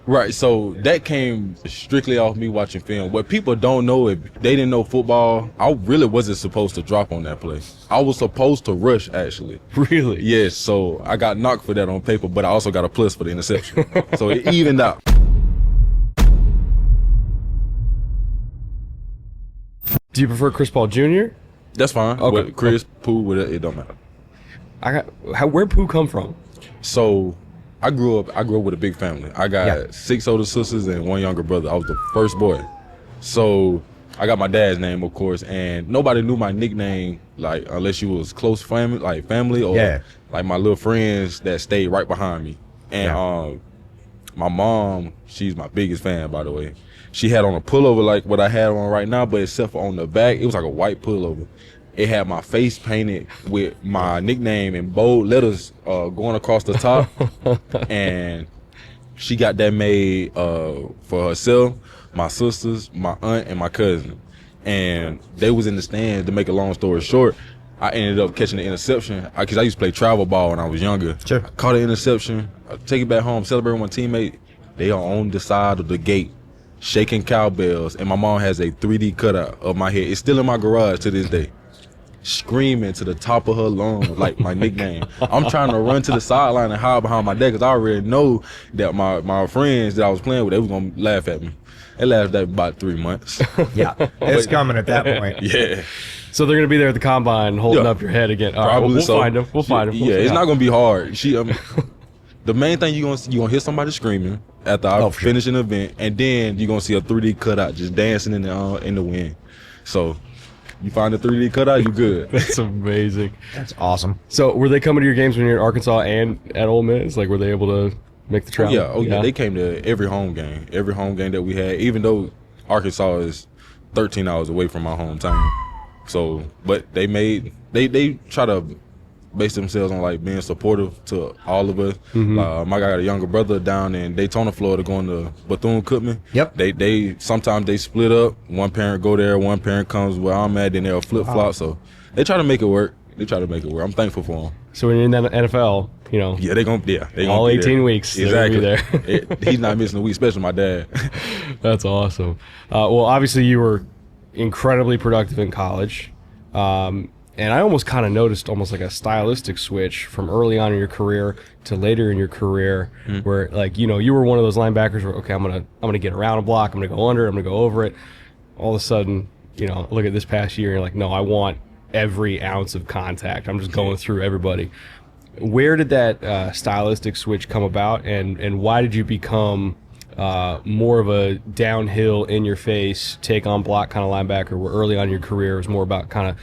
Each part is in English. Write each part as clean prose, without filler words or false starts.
Right, so that came strictly off me watching film. What people don't know, if they didn't know football, I really wasn't supposed to drop on that play. I was supposed to rush, actually. Really? Yes, so I got knocked for that on paper, but I also got a plus for the interception. So it evened out. Do you prefer Chris Paul Jr.? That's fine. Okay. But Chris, Pooh, it don't matter. Where'd Pooh come from? So I grew up with a big family. I got 6 older sisters and 1 younger brother. I was the first boy. So I got my dad's name, of course, and nobody knew my nickname, like, unless you was close family, like family, or like my little friends that stayed right behind me. And my mom, she's my biggest fan, by the way. She had on a pullover like what I had on right now, but except for on the back, it was like a white pullover. It had my face painted with my nickname in bold letters going across the top. And she got that made for herself, my sisters, my aunt, and my cousin. And they was in the stands. To make a long story short, I ended up catching the interception because I used to play travel ball when I was younger. Sure. I caught an interception. I take it back home, celebrate with my teammate. They are on the side of the gate, shaking cowbells, and my mom has a 3D cutout of my head. It's still in my garage to this day. Screaming to the top of her lungs like my nickname. I'm trying to run to the sideline and hide behind my dad because I already know that my friends that I was playing with, they was gonna laugh at me. They laughed at me about 3 months. Yeah, it's coming at that point. Yeah. So they're gonna be there at the combine holding up your head again. All right, Probably we'll so. find them. We'll find them. Yeah, it's not gonna be hard. The main thing you gonna hear somebody screaming after I finish an event, and then you're gonna see a 3D cutout just dancing in the wind. So you find a 3D cutout, you good. That's amazing. That's awesome. So were they coming to your games when you were in Arkansas and at Ole Miss? Like, were they able to make the travel? Yeah. They came to every home game that we had, even though Arkansas is 13 hours away from my hometown. So, but they try to base themselves on like being supportive to all of us. I got a younger brother down in Daytona, Florida, going to Bethune-Cookman. Yep. They sometimes they split up. One parent go there, one parent comes where I'm at, then they'll flip flop. So they try to make it work. I'm thankful for them. So when you're in the NFL, you know. Yeah, they gonna all 18 weeks. Exactly. They're gonna be there. He's not missing a week, especially my dad. That's awesome. Well, obviously you were incredibly productive in college. And I almost kind of noticed almost like a stylistic switch from early on in your career to later in your career, where, like, you know, you were one of those linebackers where, okay, I'm gonna get around a block, I'm gonna go under, I'm gonna go over it. All of a sudden, you know, look at this past year, you're like, no, I want every ounce of contact. I'm just going through everybody. Where did that stylistic switch come about, and why did you become more of a downhill, in your face, take on block kind of linebacker, where early on in your career it was more about kind of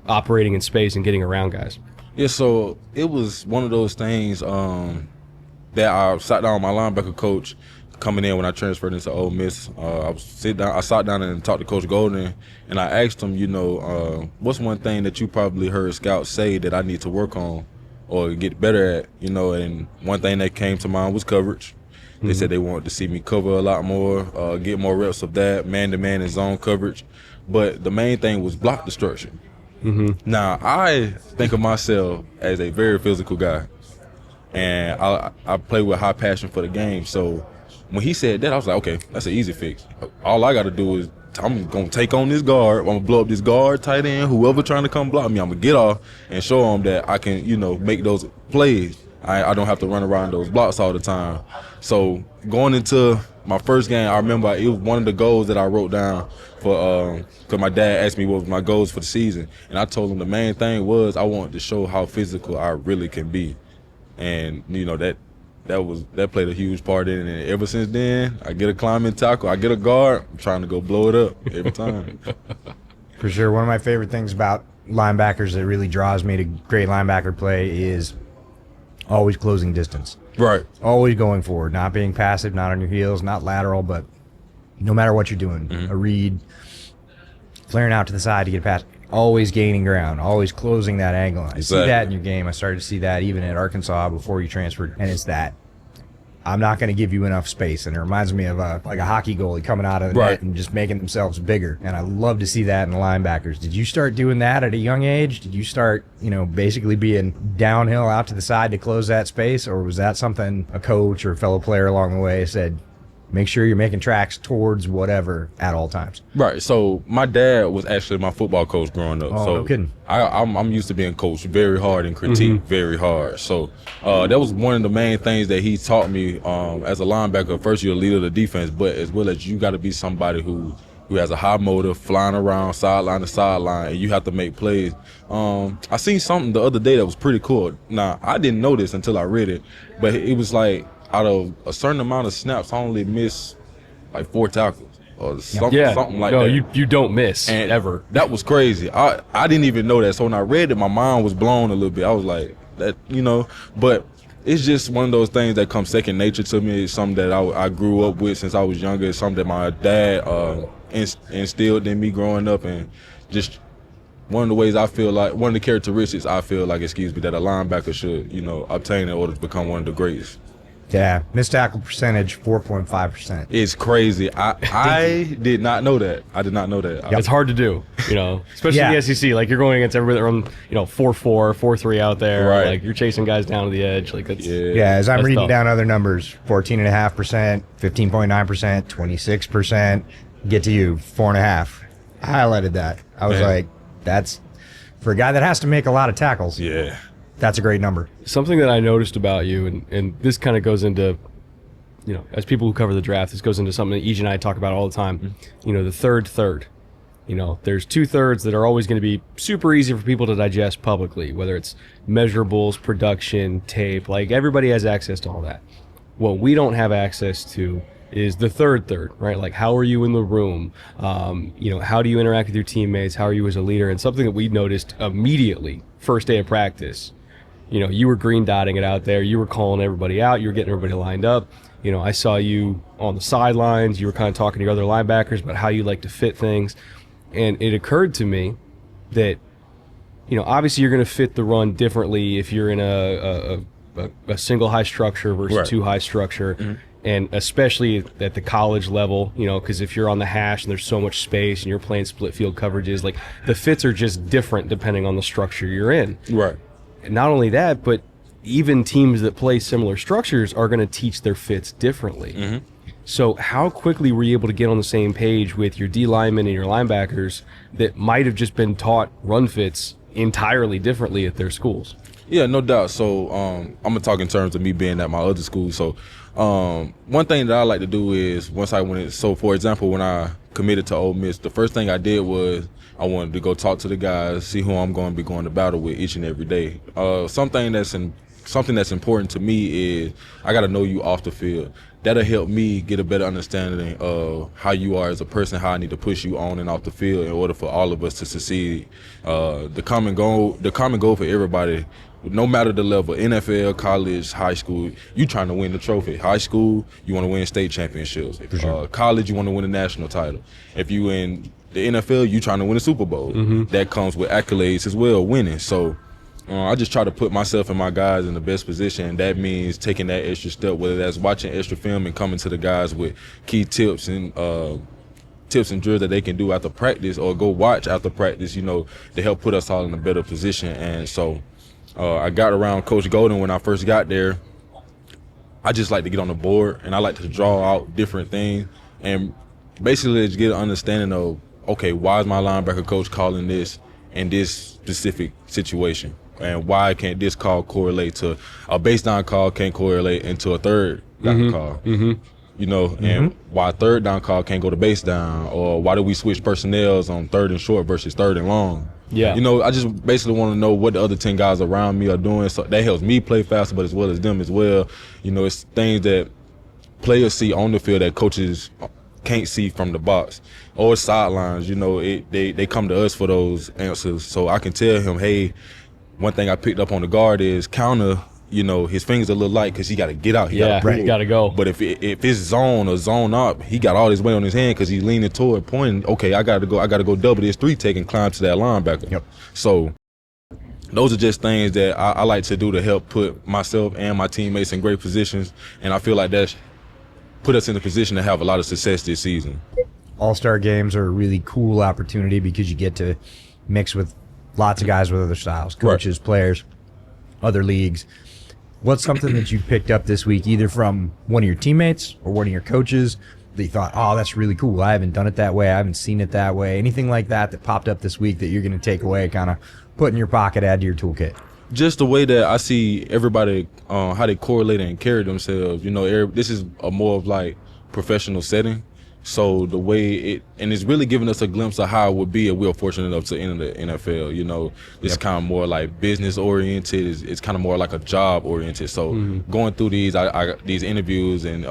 operating in space and getting around guys? Yeah, so it was one of those things that I sat down with my linebacker coach coming in when I transferred into Ole Miss. I sat down and talked to Coach Golden, and I asked him, you know, what's one thing that you probably heard scouts say that I need to work on or get better at, you know, and one thing that came to mind was coverage. They said they wanted to see me cover a lot more, get more reps of that, man-to-man and zone coverage. But the main thing was block destruction. Now, I think of myself as a very physical guy, and I play with high passion for the game. So when he said that, I was like, okay, that's an easy fix. All I got to do is I'm going to take on this guard. I'm going to blow up this guard, tight end, whoever trying to come block me. I'm going to get off and show them that I can, you know, make those plays. I don't have to run around those blocks all the time. So going into my first game, I remember it was one of the goals that I wrote down for because my dad asked me what was my goals for the season, and I told him the main thing was I wanted to show how physical I really can be, and you know that played a huge part in it. And ever since then, I get a climbing tackle, I get a guard, I'm trying to go blow it up every time. For sure, one of my favorite things about linebackers that really draws me to great linebacker play is always closing distance. Right. Always going forward, not being passive, not on your heels, not lateral, but no matter what you're doing, a read, flaring out to the side to get past, always gaining ground, always closing that angle. I see that in your game. I started to see that even at Arkansas before you transferred, and it's that I'm not going to give you enough space. And it reminds me of like a hockey goalie coming out of the net and just making themselves bigger. And I love to see that in the linebackers. Did you start doing that at a young age? Did you start, you know, basically being downhill out to the side to close that space? Or was that something a coach or a fellow player along the way said, Make sure you're making tracks towards whatever at all times. Right. So my dad was actually my football coach growing up. Oh, so no kidding. I'm used to being coached very hard and critiqued very hard. So that was one of the main things that he taught me as a linebacker. First, you're a leader of the defense, but as well as you got to be somebody who has a high motor, flying around sideline to sideline, and you have to make plays. I seen something the other day that was pretty cool. Now, I didn't know this until I read it, but it was like out of a certain amount of snaps, I only missed like 4 tackles or something like that. No, you don't miss And ever. That was crazy. I didn't even know that. So when I read it, my mind was blown a little bit. I was like, that, but it's just one of those things that comes second nature to me. It's something that I grew up with since I was younger. It's something that my dad instilled in me growing up, and just one of the ways I feel like, one of the characteristics I feel like, that a linebacker should, obtain in order to become one of the greatest. Yeah, missed tackle percentage 4.5%. It's crazy. I did not know that. I did not know that. It's hard to do, especially in the SEC. Like, you're going against everybody that run, 4-4, 4-3 out there. Right. Like, you're chasing guys down to the edge. Like, that's As I'm reading tough. down other numbers, 14.5%, 15.9%, 26%. Get to you, 4.5%. I highlighted that. I was like, that's for a guy that has to make a lot of tackles. Yeah. That's a great number. Something that I noticed about you, and this kind of goes into, as people who cover the draft, this goes into something that EJ and I talk about all the time. The third. There's 2/3 that are always going to be super easy for people to digest publicly, whether it's measurables, production, tape. Like, everybody has access to all that. What we don't have access to is the third, right? Like, how are you in the room? How do you interact with your teammates? How are you as a leader? And something that we noticed immediately, first day of practice, you were green dotting it out there. You were calling everybody out. You were getting everybody lined up. I saw you on the sidelines. You were kind of talking to your other linebackers about how you like to fit things. And it occurred to me that, obviously you're going to fit the run differently if you're in a single high structure versus 2 high structure. And especially at the college level, because if you're on the hash and there's so much space and you're playing split field coverages, like, the fits are just different depending on the structure you're in. Right. And not only that, but even teams that play similar structures are going to teach their fits differently. So how quickly were you able to get on the same page with your D linemen and your linebackers that might have just been taught run fits entirely differently at their schools? Yeah, no doubt. So I'm going to talk in terms of me being at my other school. So one thing that I like to do is, for example, when I committed to Ole Miss, the first thing I did was I wanted to go talk to the guys, see who I'm going to be going to battle with each and every day. Something that's important to me is I got to know you off the field. That'll help me get a better understanding of how you are as a person, how I need to push you on and off the field in order for all of us to succeed. The common goal for everybody, no matter the level, NFL, college, high school, you trying to win the trophy. High school, you want to win state championships. Sure. College, you want to win a national title. If you in the NFL, you trying to win a Super Bowl. That comes with accolades as well, winning. So I just try to put myself and my guys in the best position, and that means taking that extra step, whether that's watching extra film and coming to the guys with key tips and drills that they can do after practice, or go watch after practice, to help put us all in a better position. And so I got around Coach Golden when I first got there. I just like to get on the board, and I like to draw out different things and basically just get an understanding of, okay, why is my linebacker coach calling this in this specific situation? And why can't this call correlate to a base down call, can't correlate into a third down call? And why a third down call can't go to base down, or why do we switch personnels on third and short versus third and long? Yeah. I just basically want to know what the other 10 guys around me are doing, so that helps me play faster, but as well as them as well. It's things that players see on the field that coaches can't see from the box or sidelines. They come to us for those answers, so I can tell him, hey, one thing I picked up on the guard is counter. His fingers a little light because he got to get out. He got to go. But if it's zone or zone up, he got all his weight on his hand because he's leaning toward, pointing. Okay, I got to go double this 3-tech and climb to that linebacker. Yep. So those are just things that I like to do to help put myself and my teammates in great positions, and I feel like that's put us in a position to have a lot of success this season. All-star games are a really cool opportunity because you get to mix with lots of guys with other styles, coaches, players, other leagues. What's something that you picked up this week, either from one of your teammates or one of your coaches, that you thought, oh, that's really cool. I haven't done it that way. I haven't seen it that way. Anything like that popped up this week that you're going to take away, kind of put in your pocket, add to your toolkit? Just the way that I see everybody, how they correlate and carry themselves. You know, this is a more of like professional setting. So the way and it's really giving us a glimpse of how it would be if we were fortunate enough to enter the NFL. You know, it's kind of more like business oriented. It's kind of more like a job oriented. So going through these interviews and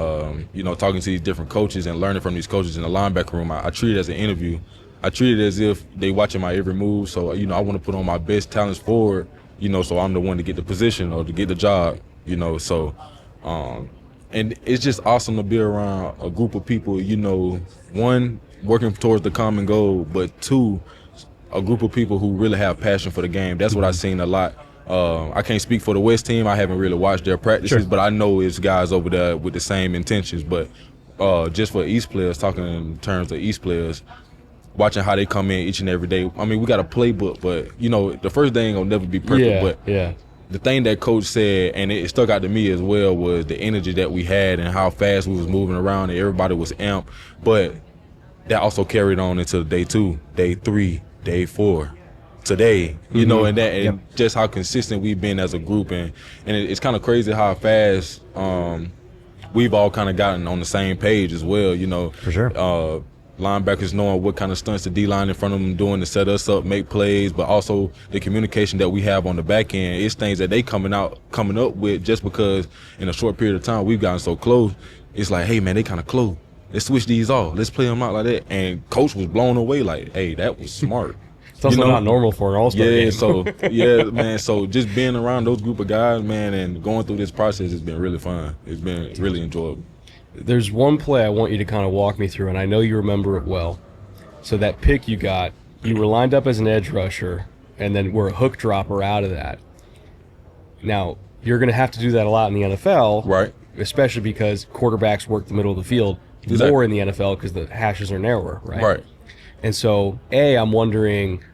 you know, talking to these different coaches and learning from these coaches in the linebacker room, I treat it as an interview. I treat it as if they watching my every move. So you know, I want to put on my best talents forward. You know, so I'm the one to get the position or to get the job. You know, so. And it's just awesome to be around a group of people, you know, one, working towards the common goal, but two, a group of people who really have passion for the game. That's what I've seen a lot. I can't speak for the West team. I haven't really watched their practices, but I know it's guys over there with the same intentions. But just for East players, talking in terms of East players, watching how they come in each and every day. I mean, we got a playbook, but, you know, the first day ain't going to never be perfect. The thing that coach said, and it stuck out to me as well, was the energy that we had and how fast we was moving around and everybody was amped. But that also carried on into day 2, day 3, day 4, today, you know, and just how consistent we've been as a group. And it's kind of crazy how fast we've all kind of gotten on the same page as well, you know. For sure. Linebackers knowing what kind of stunts the D-line in front of them doing to set us up, make plays, but also the communication that we have on the back end. It's things that they coming up with just because in a short period of time we've gotten so close. It's like, hey, man, they kind of close. Let's switch these off. Let's play them out like that. And coach was blown away like, hey, that was smart. It's also not normal for an all-star game. So, man, so just being around those group of guys, man, and going through this process has been really fun. It's been really enjoyable. There's one play I want you to kind of walk me through, and I know you remember it well. So that pick you got, you were lined up as an edge rusher, and then were a hook dropper out of that. Now, you're going to have to do that a lot in the NFL, right? Especially because quarterbacks work the middle of the field more in the NFL because the hashes are narrower, right? Right. And so, I'm wondering,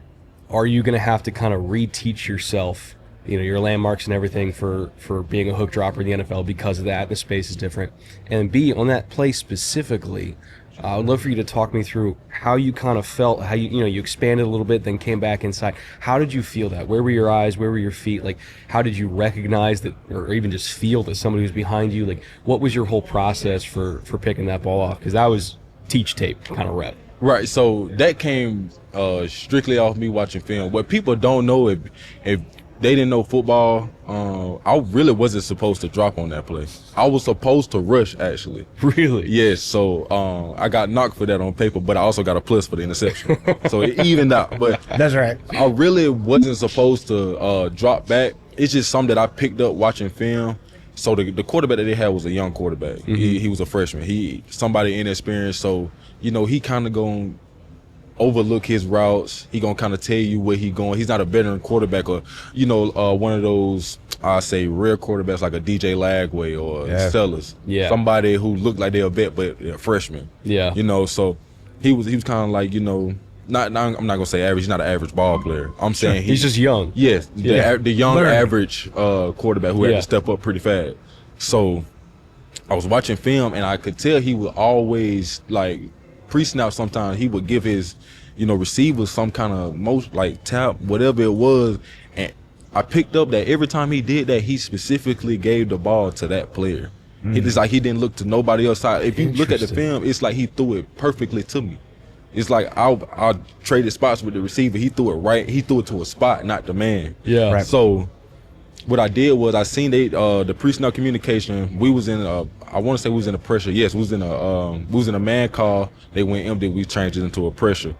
are you going to have to kind of reteach yourself, you know, your landmarks and everything for being a hook dropper in the NFL because of that? The space is different. And B, on that play specifically, I would love for you to talk me through how you kind of felt, how you expanded a little bit, then came back inside. How did you feel that? Where were your eyes? Where were your feet? Like, how did you recognize that, or even just feel that somebody was behind you? Like, what was your whole process for picking that ball off? Because that was teach tape kind of rep. Right, so that came strictly off me watching film. What people don't know, if they didn't know football, I really wasn't supposed to drop on that play. I was supposed to rush, actually. Really? Yes, so I got knocked for that on paper, but I also got a plus for the interception. So it evened out. But that's right. I really wasn't supposed to drop back. It's just something that I picked up watching film. So the quarterback that they had was a young quarterback. Mm-hmm. He was a freshman. Somebody inexperienced, so, you know, he kind of going overlook his routes. He gonna kind of tell you where he going. He's not a veteran quarterback, or, you know, one of those, I say, rare quarterbacks like a DJ Lagway or Sellers. Yeah. Somebody who looked like they're a vet, but they're a freshman. Yeah. You know, so he was kind of like, you know, I'm not gonna say average. He's not an average ball player. I'm saying he's just young. Yes, the young average quarterback who had to step up pretty fast. So I was watching film, and I could tell he would always, like, pre-snap, sometimes he would give his, you know, receivers some kind of tap, whatever it was. And I picked up that every time he did that, he specifically gave the ball to that player. It's like he didn't look to nobody else. If you look at the film, it's like he threw it perfectly to me. It's like I traded spots with the receiver. He threw it right. He threw it to a spot, not the man. Yeah. Right. So what I did was I seen the pre-snap communication. We was in I want to say we was in a pressure. Yes, we was in a man call. They went empty. We changed it into a pressure.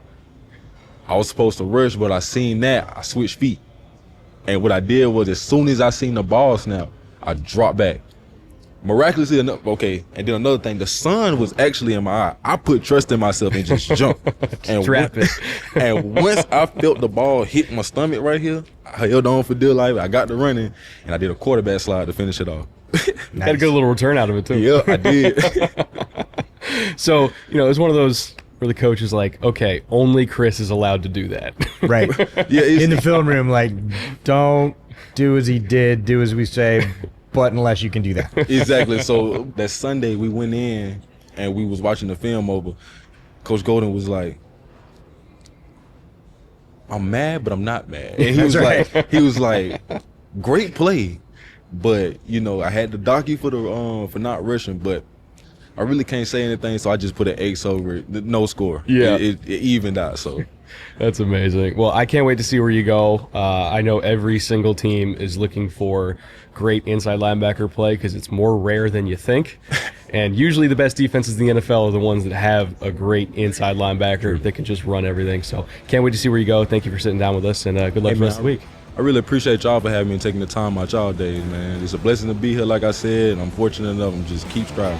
I was supposed to rush, but I seen that. I switched feet. And what I did was, as soon as I seen the ball snap, I dropped back. Miraculously enough, okay. And then another thing, the sun was actually in my eye. I put trust in myself and just jumped. And once I felt the ball hit my stomach right here, I held on for dear life. I got to running, and I did a quarterback slide to finish it off. Nice. Had a good little return out of it too. Yeah, I did. So, you know, it's one of those where the coach is like, okay, only Chris is allowed to do that. Right. Yeah. In the film room, like, don't do as he did, do as we say. But unless you can do that. Exactly. So that Sunday we went in and we was watching the film over. Coach Golden was like, I'm mad, but I'm not mad. And he was like, great play, but I had to dock you for not rushing, but I really can't say anything, so I just put an X over it. No score. Yeah, it evened out. So that's amazing. Well, I can't wait to see where you go. I know every single team is looking for great inside linebacker play because it's more rare than you think. And usually the best defenses in the NFL are the ones that have a great inside linebacker that can just run everything. So can't wait to see where you go. Thank you for sitting down with us, and good luck for the rest of the week. I really appreciate y'all for having me and taking the time out y'all days, man. It's a blessing to be here, like I said, and I'm fortunate enough. I'm just keep striving.